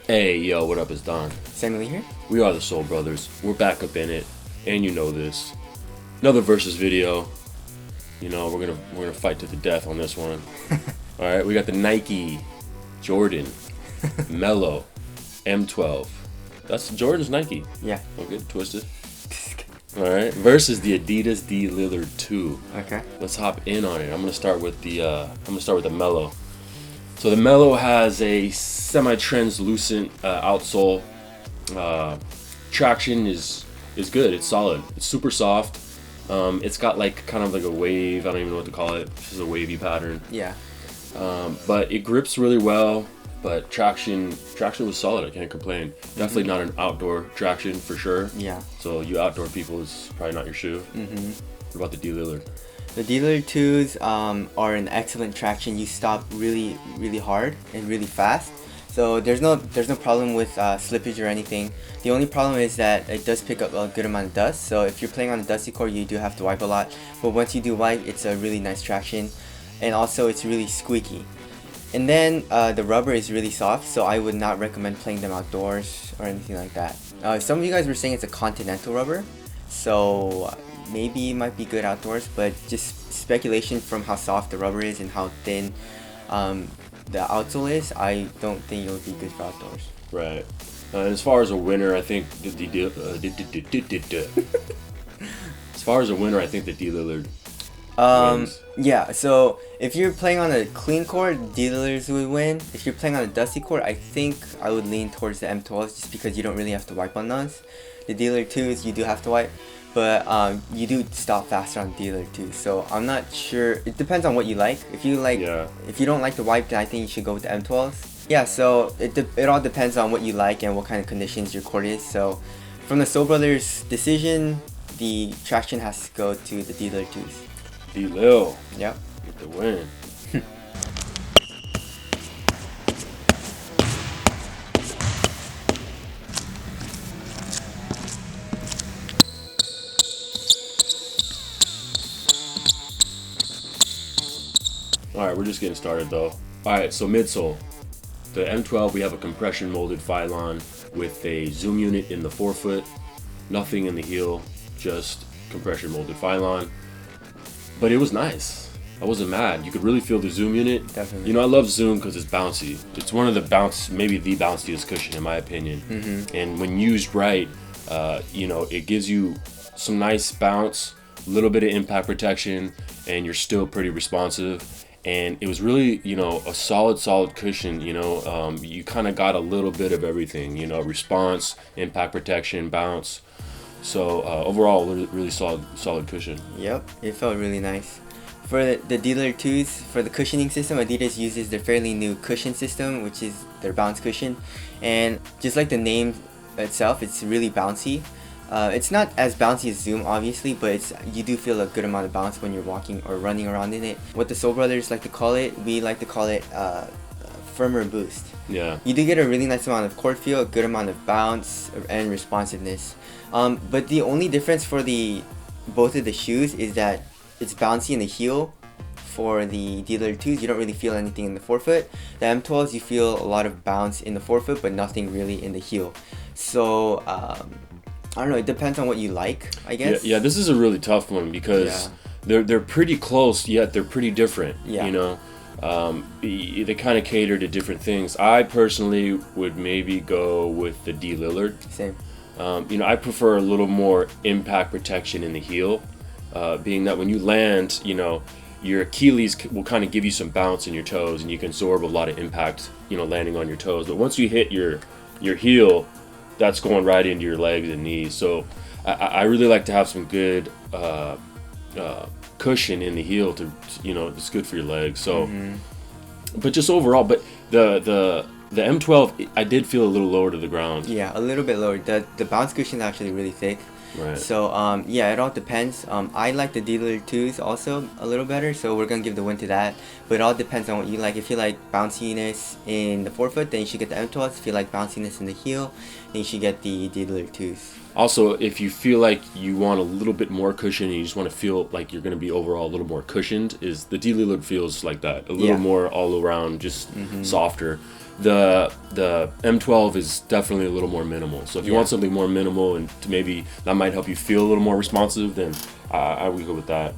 Hey, yo, what up? It's Don. Samuel here. We are the Soul Brothers. We're back up in it, and you know this. Another versus video. You know, we're gonna fight to the death on this one. All right, we got the Nike Jordan Melo M12. That's Jordan's Nike. Yeah. Okay, twisted. All right, versus the Adidas D Lillard 2. Okay. Let's hop in on it. I'm gonna start with the Melo. So the Melo has a semi-translucent outsole. Traction is good. It's solid. It's super soft. It's got like kind of like a wave. I don't even know what to call it. It's just a wavy pattern. Yeah. But it grips really well. But traction was solid. I can't complain. Definitely not an outdoor traction for sure. Yeah. So you outdoor people, is probably not your shoe. What about the D Lillard? The Lillard 2s are an excellent traction. You stop really, really hard and really fast. So there's no problem with slippage or anything. The only problem is that it does pick up a good amount of dust. So if you're playing on a dusty court, you do have to wipe a lot. But once you do wipe, it's a really nice traction, and also it's really squeaky. And then the rubber is really soft, so I would not recommend playing them outdoors or anything like that. Some of you guys were saying it's a continental rubber, so maybe it might be good outdoors, but just speculation from how soft the rubber is and how thin the outsole is, I don't think it would be good for outdoors. Right. And as far as a winner, I think as far as a winner, I think the D Lillard wins. Yeah, so if you're playing on a clean court, D Lillards would win. If you're playing on a dusty court, I think I would lean towards the M12s just because you don't really have to wipe on those. The D Lillard 2s, you do have to wipe, but you do stop faster on D Lillard 2s. So I'm not sure. It depends on what you like. If you don't like the wipe, then I think you should go with the M12s. Yeah, so it all depends on what you like and what kind of conditions your court is. So from the Soul Brothers decision, the traction has to go to the D Lillard 2s. D Lil. Yep. Get the win. Alright, we're just getting started though. Alright, so midsole. The M12, we have a compression molded Phylon with a zoom unit in the forefoot, nothing in the heel, just compression molded Phylon. But it was nice. I wasn't mad. You could really feel the zoom unit. Definitely. You know, I love zoom because it's bouncy. It's one of the maybe the bounciest cushion in my opinion. And when used right, you know, it gives you some nice bounce, a little bit of impact protection, and you're still pretty responsive. And it was really, you know, a solid cushion. You know, you kind of got a little bit of everything. You know, response, impact protection, bounce. So overall, really solid cushion. Yep, it felt really nice. For the D Lillard 2s, for the cushioning system, Adidas uses their fairly new cushion system, which is their bounce cushion. And just like the name itself, it's really bouncy. It's not as bouncy as Zoom, obviously, but you do feel a good amount of bounce when you're walking or running around in it. What the Soul Brothers like to call it, we like to call it firmer boost. Yeah. You do get a really nice amount of court feel, a good amount of bounce and responsiveness. But the only difference for both of the shoes is that it's bouncy in the heel. For the D Lillard 2s, you don't really feel anything in the forefoot. The M12s, you feel a lot of bounce in the forefoot, but nothing really in the heel. So I don't know. It depends on what you like, I guess. Yeah. This is a really tough one because they're pretty close, yet they're pretty different. Yeah. You know, they kind of cater to different things. I personally would maybe go with the D Lillard. Same. You know, I prefer a little more impact protection in the heel, being that when you land, you know, your Achilles will kind of give you some bounce in your toes, and you can absorb a lot of impact, you know, landing on your toes. But once you hit your heel, that's going right into your legs and knees. So I really like to have some good cushion in the heel to, you know, it's good for your legs. So, but just overall, but the M12, I did feel a little lower to the ground. Yeah, a little bit lower. The bounce cushion is actually really thick. Right. So yeah, it all depends. I like the Lillard 2s also a little better, so we're gonna give the win to that. But it all depends on what you like. If you like bounciness in the forefoot, then you should get the M12s. If you like bounciness in the heel, then you should get the Lillard 2s. Also, if you feel like you want a little bit more cushion and you just want to feel like you're going to be overall a little more cushioned, is the D-Lillard feels like that. A little more all around, just softer. The M12 is definitely a little more minimal. So if you want something more minimal and to maybe that might help you feel a little more responsive, then I would go with that.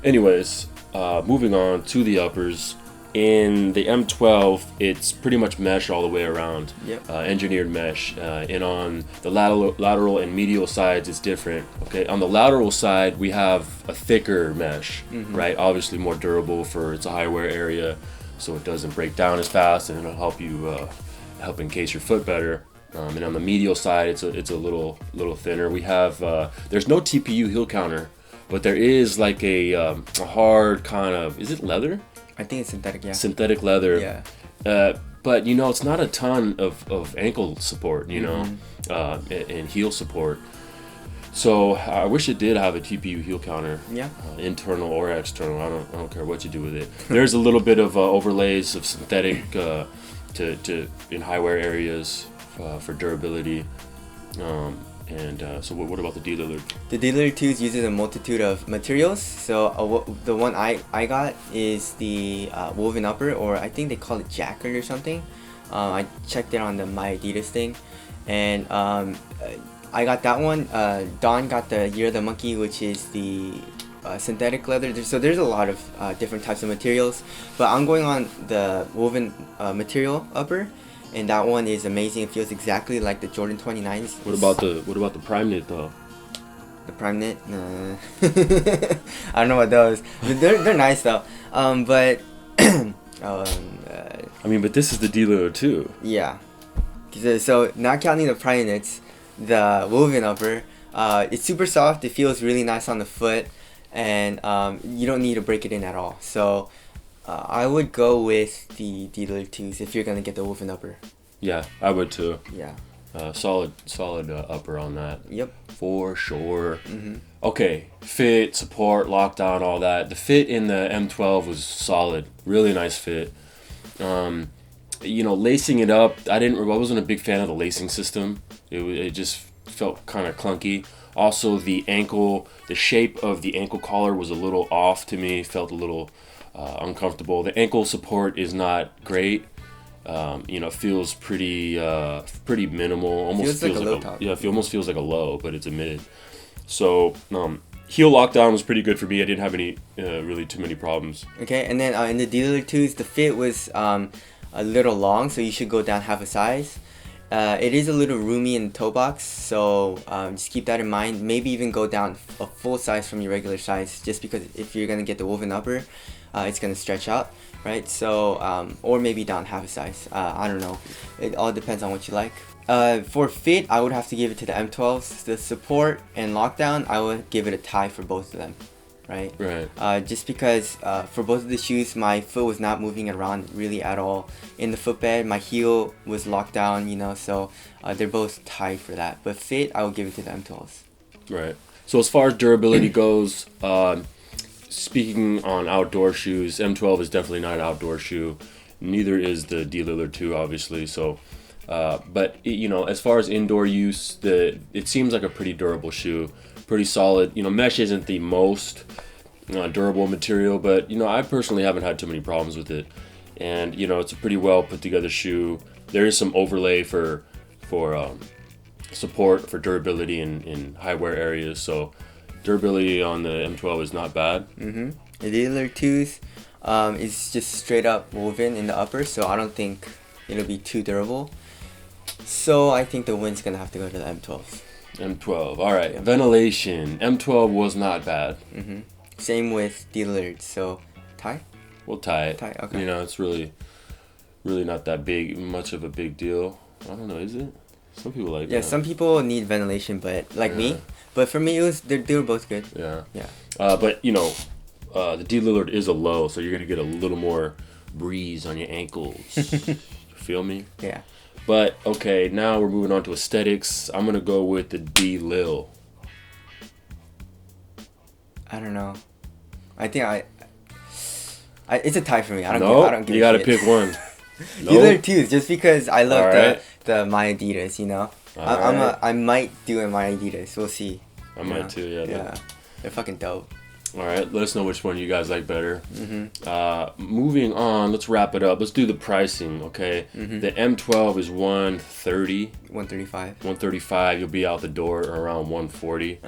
Anyways, moving on to the uppers. In the M12, it's pretty much mesh all the way around, engineered mesh. And on the lateral and medial sides, it's different. Okay, on the lateral side, we have a thicker mesh, right? Obviously more durable for it's a high wear area, so it doesn't break down as fast, and it'll help you help encase your foot better. And on the medial side, it's a little thinner. We have there's no TPU heel counter, but there is like a hard kind of, is it leather? I think it's synthetic, yeah. Synthetic leather. Yeah. But you know, it's not a ton of ankle support, you know, and heel support. So I wish it did have a TPU heel counter. Yeah. Internal or external. I don't care what you do with it. There's a little bit of overlays of synthetic to in high wear areas for durability. So what about the D-Lillard? The D-Lillard 2s uses a multitude of materials. So the one I got is the woven upper, or I think they call it jacquard or something. I checked it on the My Adidas thing, and I got that one. Don got the Year of the Monkey, which is the synthetic leather. So there's a lot of different types of materials, but I'm going on the woven material upper. And that one is amazing. It feels exactly like the Jordan 29s. What about the Prime Knit though? The Prime Knit? I don't know about those. They're nice though. But I mean, but this is the D-Lillard too. Yeah. So not counting the Prime Knits, the woven upper, it's super soft. It feels really nice on the foot, and you don't need to break it in at all. So I would go with the Lillard 2s if you're gonna get the woven upper. Yeah, I would too. Yeah. Solid upper on that. Yep. For sure. Okay, fit, support, lockdown, all that. The fit in the M12 was solid. Really nice fit. You know, lacing it up, I wasn't a big fan of the lacing system. It just felt kind of clunky. Also, the shape of the ankle collar was a little off to me. Felt a little uncomfortable. The ankle support is not great. You know, feels pretty minimal. Almost feels like a low top. Yeah, it almost feels like a low, but it's a mid. So heel lockdown was pretty good for me. I didn't have any really too many problems. Okay, and then in the D-Lillard 2s, the fit was a little long, so you should go down half a size. It is a little roomy in the toe box, so just keep that in mind. Maybe even go down a full size from your regular size, just because if you're gonna get the woven upper, it's gonna stretch out, right? So or maybe down half a size. I don't know. It all depends on what you like. For fit, I would have to give it to the M12s. The support and lockdown, I would give it a tie for both of them. Right. Just because for both of the shoes, my foot was not moving around really at all in the footbed. My heel was locked down, you know, so they're both tied for that. But fit, I would give it to the M12s. Right. So as far as durability goes, speaking on outdoor shoes, M12 is definitely not an outdoor shoe. Neither is the D-Lillard 2, obviously. So, but you know, as far as indoor use, it seems like a pretty durable shoe. Pretty solid. You know, mesh isn't the most durable material, but you know, I personally haven't had too many problems with it. And you know, it's a pretty well put together shoe. There is some overlay for support for durability in high wear areas. So durability on the M12 is not bad. The Lillard 2s is just straight up woven in the upper, so I don't think it'll be too durable. So I think the win's gonna have to go to the M12. M12. All right. Ventilation. M12 was not bad. Same with D-Lillard. So tie? We'll tie it. Tie. Okay. You know, it's really not that much of a big deal. I don't know. Is it? Some people like. Yeah. Some people need ventilation, but like me. But for me, they were both good. Yeah. Yeah. But you know, the D-Lillard is a low, so you're gonna get a little more breeze on your ankles. You feel me? Yeah. But okay, now we're moving on to aesthetics. I'm gonna go with the D-Lil. I don't know. I think it's a tie for me. I don't. Nope, I don't give you gotta a shit. pick one. Lillard 2s, just because I love Alright. the my Adidas. You know, I might do in my Adidas. We'll see. I might too. Yeah. Yeah, they're fucking dope. All right, let us know which one you guys like better. Moving on, let's wrap it up. Let's do the pricing, okay? The M12 is 130. 135. 135. You'll be out the door around 140.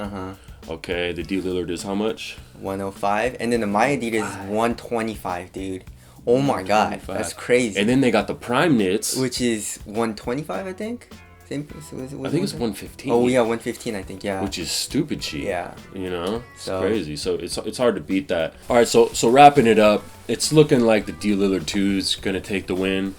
Okay, the D Lillard is how much? 105, and then the my Adidas is 125, dude. Oh my god, that's crazy. And then they got the Prime Knits, which is 125, I think. Same. So I think it's 115. Oh yeah, 115, I think. Yeah. Which is stupid cheap. Yeah. You know, it's crazy. So it's hard to beat that. All right, so wrapping it up, it's looking like the D Lillard 2 is gonna take the win.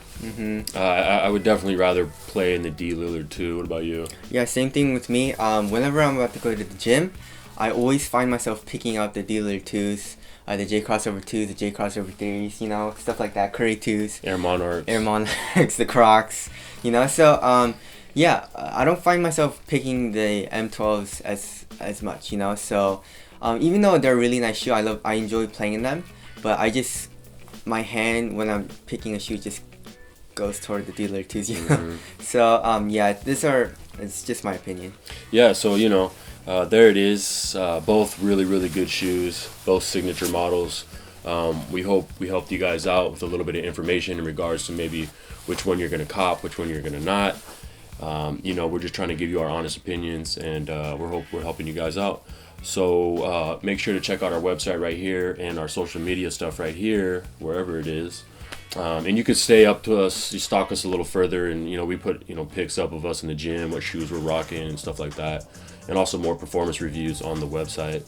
I would definitely rather play in the D Lillard 2. What about you? Yeah, same thing with me. Whenever I'm about to go to the gym, I always find myself picking up the D Lillard 2s. The J Crossover 2s, the J Crossover 3s, you know, stuff like that. Curry 2s. Air Monarchs, the Crocs, you know. So, yeah, I don't find myself picking the M12s as much, you know. So, even though they're a really nice shoe, I enjoy playing in them. But my hand when I'm picking a shoe just goes toward the dealer 2s, you know. So, yeah, it's just my opinion. Yeah, so you know. There it is. Both really, really good shoes. Both signature models. We hope we helped you guys out with a little bit of information in regards to maybe which one you're going to cop, which one you're going to not. You know, we're just trying to give you our honest opinions, and we're helping you guys out. So make sure to check out our website right here and our social media stuff right here, wherever it is. And you could stay up to us, you stalk us a little further, and you know we put pics up of us in the gym, what shoes we're rocking and stuff like that, and also more performance reviews on the website,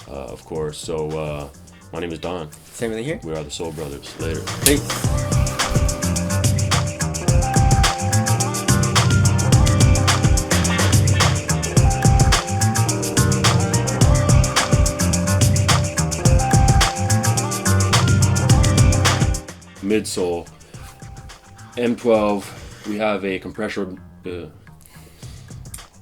of course. So my name is Don. Same really here. We are the Soul Brothers. Later. Peace. Midsole M12. We have a compressor.